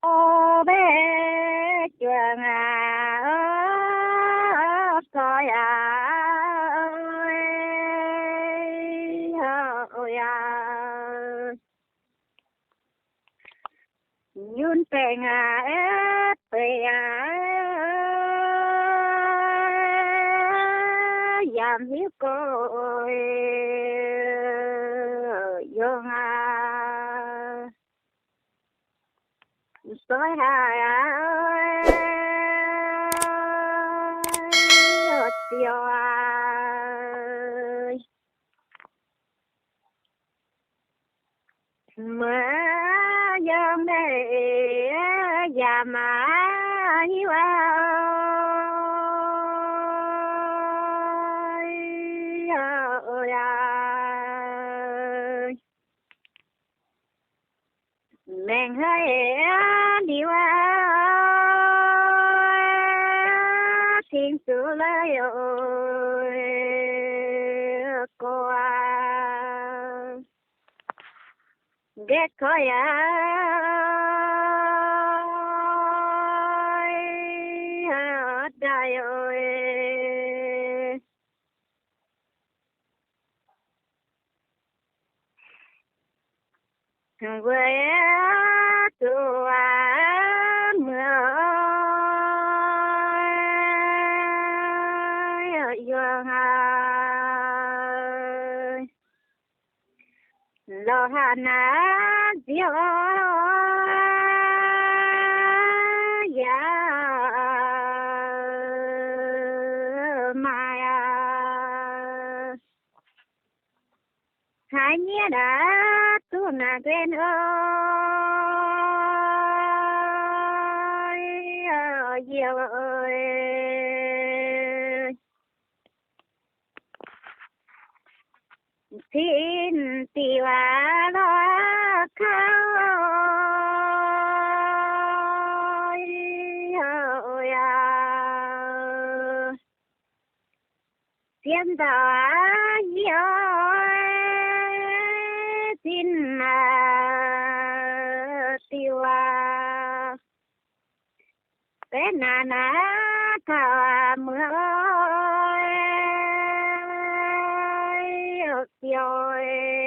ô bé chuyện coi ơi nhún tình về giảm hiếp cô dương soi hai tiêu mà dương đây giảm hiếu mình hơi đi qua xin sự lời cô ghét coi đại ơi quê tua mưa dương lo hana diệu ya maya hai nghĩa đã tu na quên ơi diệu ơi xin tiwa lo khao thiên đạo diệu xin tiwa cái na thà mưa ơi